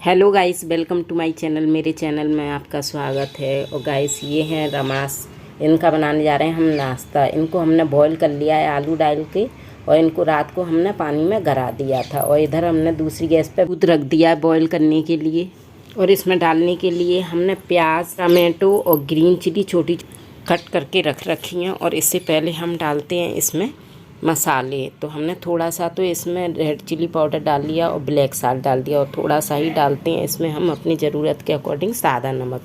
Hello guys, welcome to my channel. मेरे channel में आपका स्वागत है। और गाइस, ये हैं रमास। इनका बनाने जा रहे हैं हम नाश्ता। इनको हमने बॉईल कर लिया है आलू डाल के, और इनको रात को हमने पानी में गरा दिया था। और इधर हमने दूसरी गैस पे दूध रख दिया है बॉईल करने के लिए। और इसमें डालने के लिए हमने प्याज, टमाटो और ग्रीन चिली छोटी कट करके रख रखी हैं। और इससे पहले हम डालते हैं इसमें मसाले। तो हमने थोड़ा सा तो इसमें रेड चिली पाउडर डाल लिया और ब्लैक साल्ट डाल दिया, और थोड़ा सा ही डालते हैं इसमें हम अपनी ज़रूरत के अकॉर्डिंग सादा नमक।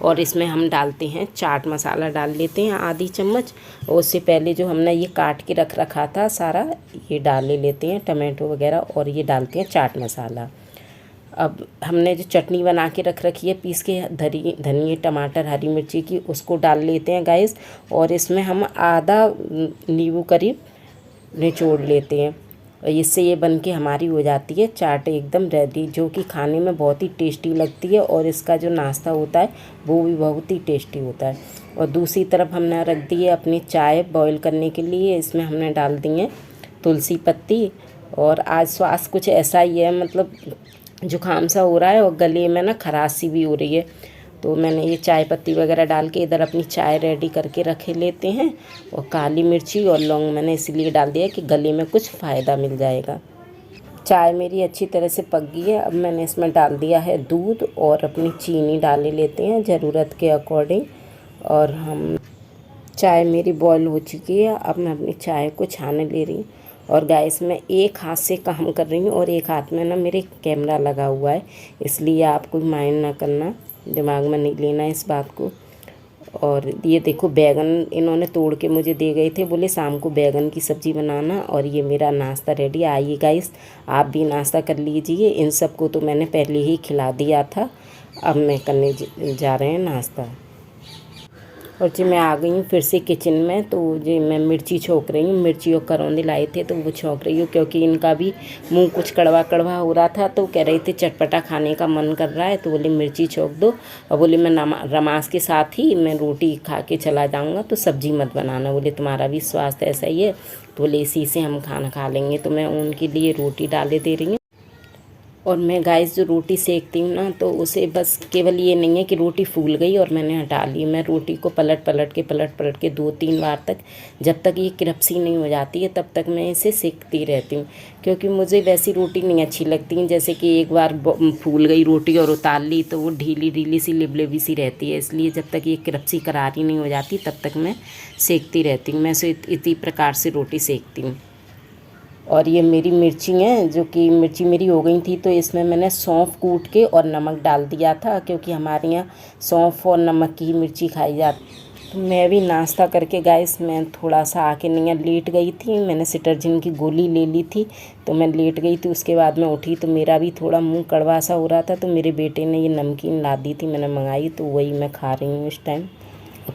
और इसमें हम डालते हैं चाट मसाला, डाल लेते हैं आधी चम्मच। और उससे पहले जो हमने ये काट के रख रखा था सारा, ये डाल लेते हैं टमाटो वगैरह। और ये डालते हैं चाट मसाला। अब हमने जो चटनी बना के रख रखी है पीस के, धनिया, टमाटर, हरी मिर्ची की, उसको डाल लेते हैं गाइस। और इसमें हम आधा नींबू करीब निचोड़ लेते हैं। और इससे ये बन के हमारी हो जाती है चाट एकदम रेडी, जो कि खाने में बहुत ही टेस्टी लगती है। और इसका जो नाश्ता होता है वो भी बहुत ही टेस्टी होता है। और दूसरी तरफ हमने रख दी है अपनी चाय बॉईल करने के लिए। इसमें हमने डाल दी है तुलसी पत्ती। और आज स्वास्थ्य कुछ ऐसा ही है, मतलब जुकाम सा हो रहा है और गले में ना खराशी भी हो रही है। तो मैंने ये चाय पत्ती वगैरह डाल के इधर अपनी चाय रेडी करके रखे लेते हैं। और काली मिर्ची और लौंग मैंने इसलिए डाल दिया कि गले में कुछ फ़ायदा मिल जाएगा। चाय मेरी अच्छी तरह से पक गई है। अब मैंने इसमें डाल दिया है दूध, और अपनी चीनी डाल लेते हैं ज़रूरत के अकॉर्डिंग। और हम चाय मेरी बॉईल हो चुकी है। अब मैं अपनी चाय को छान ले रही हूँ। और गैस में एक हाथ से काम कर रही हूँ, और एक हाथ में ना मेरे कैमरा लगा हुआ है, इसलिए आप कोई माइंड ना करना, दिमाग में नहीं लेना इस बात को। और ये देखो, बैगन इन्होंने तोड़ के मुझे दे गए थे, बोले शाम को बैगन की सब्ज़ी बनाना। और ये मेरा नाश्ता रेडी। आइए गाइस, आप भी नाश्ता कर लीजिए। इन सबको तो मैंने पहले ही खिला दिया था। अब मैं करने जा रहे हैं नाश्ता। और जी मैं आ गई हूँ फिर से किचन में। तो जी मैं मिर्ची छौंक रही हूँ। मिर्ची और करौंदी लाए थे तो वो छौंक रही हूँ, क्योंकि इनका भी मुंह कुछ कड़वा कड़वा हो रहा था। तो कह रहे थे चटपटा खाने का मन कर रहा है, तो बोले मिर्ची छौंक दो। और बोले मैं रमास के साथ ही मैं रोटी खा के चला जाऊँगा, तो सब्ज़ी मत बनाना। बोले तुम्हारा भी स्वास्थ्य ऐसा ही है, तो बोले इसी से हम खाना खा लेंगे। तो मैं उनके लिए रोटी डाले दे रही हूँ। और मैं गाइस जो रोटी सेकती हूँ ना, तो उसे बस केवल ये नहीं है कि रोटी फूल गई और मैंने हटा ली। मैं रोटी को पलट पलट के 2-3 बार तक, जब तक ये क्रिस्पी नहीं हो जाती है तब तक मैं इसे सेकती रहती हूँ। क्योंकि मुझे वैसी रोटी नहीं अच्छी लगती, जैसे कि एक बार फूल गई रोटी और उतार ली तो वो ढीली ढीली सी लिबलिबी सी रहती है। इसलिए जब तक ये क्रिस्पी करारी नहीं हो जाती तब तक मैं सेकती रहती हूँ। मैं इसी प्रकार से रोटी सेकती हूँ। और ये मेरी मिर्ची हैं, जो कि मिर्ची मेरी हो गई थी, तो इसमें मैंने सौंफ कूट के और नमक डाल दिया था, क्योंकि हमारे यहाँ सौंफ और नमक की मिर्ची खाई जाती। तो मैं भी नाश्ता करके गाइस मैं थोड़ा सा आके नहीं लेट गई थी। मैंने सिटरजिन की गोली ले ली थी, तो मैं लेट गई थी। उसके बाद मैं उठी तो मेरा भी थोड़ा मुंह कड़वा सा हो रहा था। तो मेरे बेटे ने ये नमकीन ला दी थी, मैंने मंगाई, तो वही मैं खा रही हूँ इस टाइम।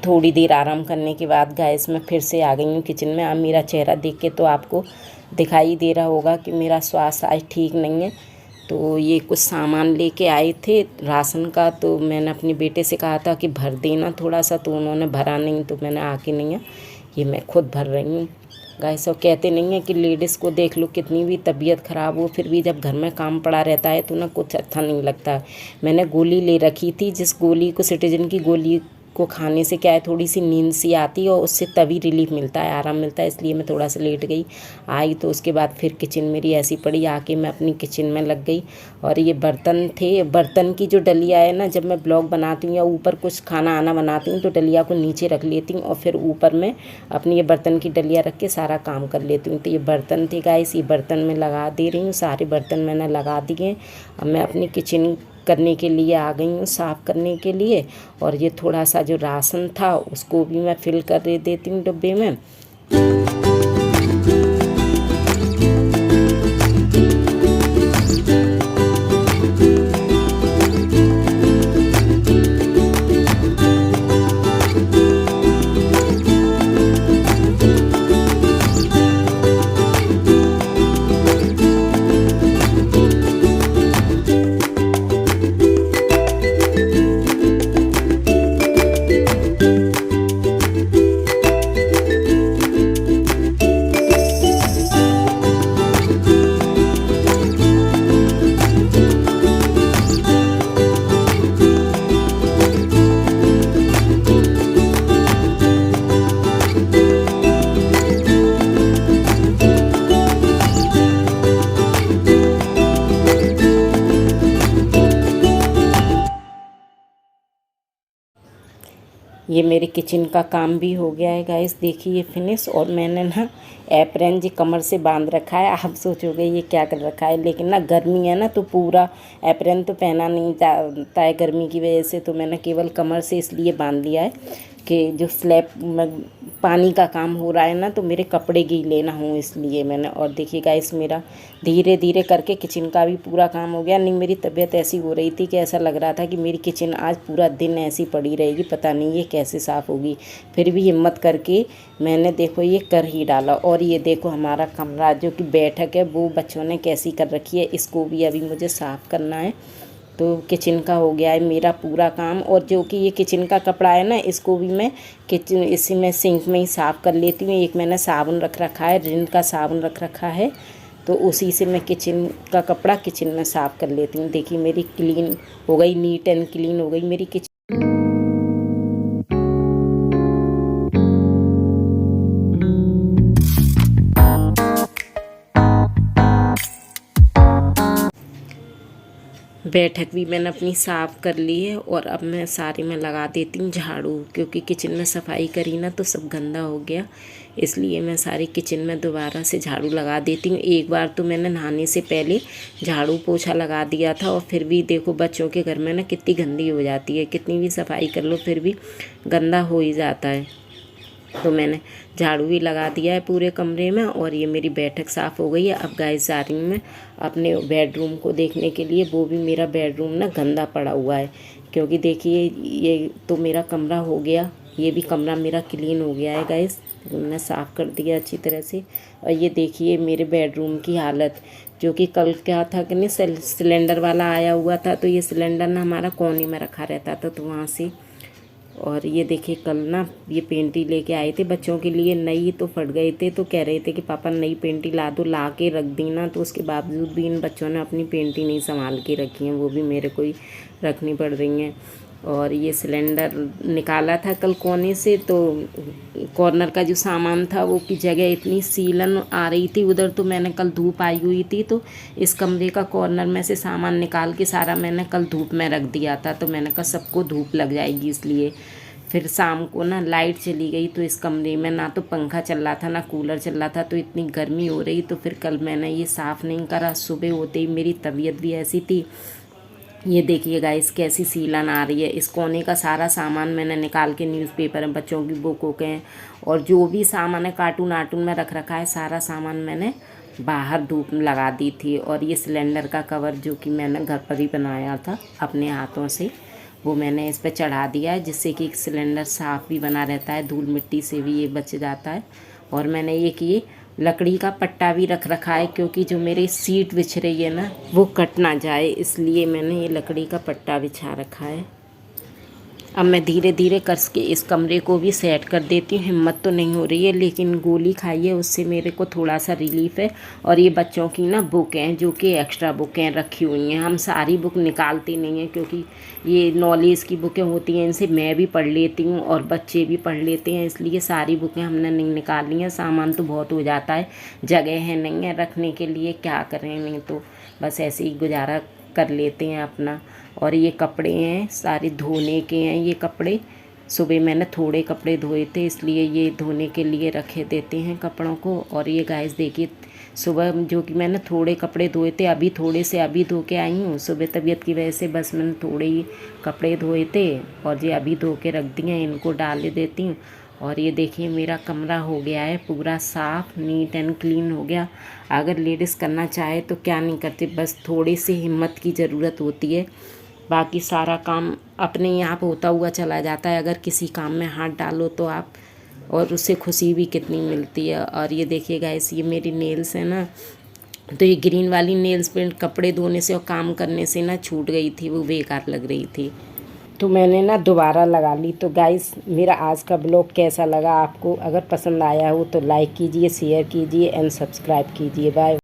थोड़ी देर आराम करने के बाद गाइस मैं फिर से आ गई हूँ किचन में। अब मेरा चेहरा देख के तो आपको दिखाई दे रहा होगा कि मेरा स्वास्थ्य आज ठीक नहीं है। तो ये कुछ सामान लेके आए थे राशन का, तो मैंने अपने बेटे से कहा था कि भर देना थोड़ा सा, तो उन्होंने भरा नहीं, तो मैंने आके नहीं है, ये मैं खुद भर रही हूँ गाइस। और कहते नहीं है कि लेडीज़ को देख लो कितनी भी तबीयत ख़राब हो, फिर भी जब घर में काम पड़ा रहता है तो ना कुछ अच्छा नहीं लगता। मैंने गोली ले रखी थी, जिस गोली को, सिटीजन की गोली को खाने से क्या है, थोड़ी सी नींद सी आती है और उससे तभी रिलीफ मिलता है, आराम मिलता है। इसलिए मैं थोड़ा सा लेट गई। आई तो उसके बाद फिर किचन मेरी ऐसी पड़ी, आके मैं अपनी किचन में लग गई। और ये बर्तन थे, बर्तन की जो डलिया है ना, जब मैं ब्लॉग बनाती हूँ या ऊपर कुछ खाना आना बनाती हूँ तो डलिया को नीचे रख लेती हूँ, और फिर ऊपर में अपनी ये बर्तन की डलिया रख के सारा काम कर लेती हूँ। तो ये बर्तन थे गाइस, ये बर्तन में लगा दे रही हूँ। सारे बर्तन मैंने लगा दिए। अब मैं अपनी किचन करने के लिए आ गई हूँ, साफ़ करने के लिए। और ये थोड़ा सा जो राशन था उसको भी मैं फिल कर देती हूँ डब्बे में। ये मेरे किचन का काम भी हो गया है गाइस, देखिए फिनिश। और मैंने ना एप्रन जी कमर से बांध रखा है। आप सोचोगे ये क्या कर रखा है, लेकिन ना गर्मी है ना तो पूरा एप्रन तो पहना नहीं जाता है गर्मी की वजह से, तो मैंने केवल कमर से इसलिए बांध दिया है कि जो स्लैब में पानी का काम हो रहा है ना तो मेरे कपड़े गीले ना हों, इसलिए मैंने। और देखिए गाइस मेरा धीरे धीरे करके किचन का भी पूरा काम हो गया। नहीं मेरी तबीयत ऐसी हो रही थी कि ऐसा लग रहा था कि मेरी किचन आज पूरा दिन ऐसी पड़ी रहेगी, पता नहीं ये कैसे साफ़ होगी। फिर भी हिम्मत करके मैंने देखो ये कर ही डाला। और ये देखो हमारा कमरा जो कि बैठक है वो बच्चों ने कैसी कर रखी है, इसको भी अभी मुझे साफ़ करना है। तो किचन का हो गया है मेरा पूरा काम। और जो कि ये किचन का कपड़ा है ना इसको भी मैं किचन इसी में सिंक में ही साफ़ कर लेती हूँ। एक मैंने साबुन रख रखा है, रिन का साबुन रख रखा है, तो उसी से मैं किचन का कपड़ा किचन में साफ़ कर लेती हूँ। देखिए मेरी क्लीन हो गई, नीट एंड क्लीन हो गई मेरी किचन। बैठक भी मैंने अपनी साफ़ कर ली है। और अब मैं सारे में लगा देती हूँ झाड़ू, क्योंकि किचन में सफाई करी ना तो सब गंदा हो गया, इसलिए मैं सारी किचन में दोबारा से झाड़ू लगा देती हूँ। एक बार तो मैंने नहाने से पहले झाड़ू पोछा लगा दिया था, और फिर भी देखो बच्चों के घर में ना कितनी गंदी हो जाती है, कितनी भी सफाई कर लो फिर भी गंदा हो ही जाता है। तो मैंने झाड़ू भी लगा दिया है पूरे कमरे में। और ये मेरी बैठक साफ़ हो गई है। अब गाइस जा रही हूँ मैं अपने बेडरूम को देखने के लिए। वो भी मेरा बेडरूम ना गंदा पड़ा हुआ है, क्योंकि देखिए ये तो मेरा कमरा हो गया, ये भी कमरा मेरा क्लीन हो गया है गाइस, मैंने साफ़ कर दिया अच्छी तरह से। और ये देखिए मेरे बेडरूम की हालत, जो कि कल क्या था कि नहीं सिलेंडर वाला आया हुआ था, तो ये सिलेंडर ना हमारा कोने में रखा रहता था, तो वहाँ से। और ये देखिए कल ना ये पेंटी लेके आए थे बच्चों के लिए नई, तो फट गए थे, तो कह रहे थे कि पापा नई पेंटी ला दो, ला के रख दी ना, तो उसके बावजूद भी इन बच्चों ने अपनी पेंटी नहीं संभाल के रखी हैं, वो भी मेरे को ही रखनी पड़ रही हैं। और ये सिलेंडर निकाला था कल कोने से, तो कॉर्नर का जो सामान था वो की जगह इतनी सीलन आ रही थी उधर, तो मैंने कल धूप आई हुई थी, तो इस कमरे का कॉर्नर में से सामान निकाल के सारा मैंने कल धूप में रख दिया था। तो मैंने कहा सबको धूप लग जाएगी, इसलिए फिर शाम को ना लाइट चली गई, तो इस कमरे में ना तो पंखा चल रहा था ना कूलर चल रहा था, तो इतनी गर्मी हो रही, तो फिर कल मैंने ये साफ़ नहीं करा। सुबह होते ही मेरी तबीयत भी ऐसी थी। ये देखिए गाइस कैसी सीलन आ रही है। इस कोने का सारा सामान मैंने निकाल के न्यूज़पेपर में बच्चों की बुकों के और जो भी सामान है कार्टून आर्टून में रख रखा है, सारा सामान मैंने बाहर धूप में लगा दी थी। और ये सिलेंडर का कवर जो कि मैंने घर पर ही बनाया था अपने हाथों से, वो मैंने इस पर चढ़ा दिया है, जिससे कि सिलेंडर साफ़ भी बना रहता है, धूल मिट्टी से भी ये बच जाता है। और मैंने ये लकड़ी का पट्टा भी रख रखा है, क्योंकि जो मेरी सीट बिछ रही है ना वो कट ना जाए, इसलिए मैंने ये लकड़ी का पट्टा बिछा रखा है। अब मैं धीरे धीरे करके इस कमरे को भी सेट कर देती हूँ। हिम्मत तो नहीं हो रही है, लेकिन गोली खाई है उससे मेरे को थोड़ा सा रिलीफ है। और ये बच्चों की ना बुक हैं जो कि एक्स्ट्रा बुकें रखी हुई हैं, हम सारी बुक निकालते नहीं हैं, क्योंकि ये नॉलेज की बुकें होती हैं, इनसे मैं भी पढ़ लेती हूँ और बच्चे भी पढ़ लेते हैं, इसलिए सारी बुकें हमने नहीं निकाली हैं। सामान तो बहुत हो जाता है, जगह है नहीं है रखने के लिए, क्या करें, नहीं तो बस ऐसे ही गुजारा कर लेते हैं अपना। और ये कपड़े हैं सारे धोने के हैं, ये कपड़े सुबह मैंने थोड़े कपड़े धोए थे, इसलिए ये धोने के लिए रखे देते हैं कपड़ों को। और ये गाइस देखिए सुबह जो कि मैंने थोड़े कपड़े धोए थे, अभी थोड़े से अभी धो के आई हूँ। सुबह तबीयत की वजह से बस मैंने थोड़े ही कपड़े धोए थे और ये अभी धो के रख दिए हैं, इनको डाल देती हूँ। और ये देखिए मेरा कमरा हो गया है पूरा साफ़, नीट एंड क्लीन हो गया। अगर लेडीज़ करना चाहे तो क्या नहीं करती, बस थोड़ी सी हिम्मत की ज़रूरत होती है, बाकी सारा काम अपने आप होता हुआ चला जाता है। अगर किसी काम में हाथ डालो तो आप, और उससे खुशी भी कितनी मिलती है। और ये देखिए गाइस ये मेरी नेल्स है ना, तो ये ग्रीन वाली नेल्स पेंट कपड़े धोने से और काम करने से ना छूट गई थी, वो बेकार लग रही थी, तो मैंने ना दोबारा लगा ली। तो गाइस मेरा आज का ब्लॉग कैसा लगा आपको, अगर पसंद आया हो तो लाइक कीजिए, शेयर कीजिए एंड सब्सक्राइब कीजिए। बाय।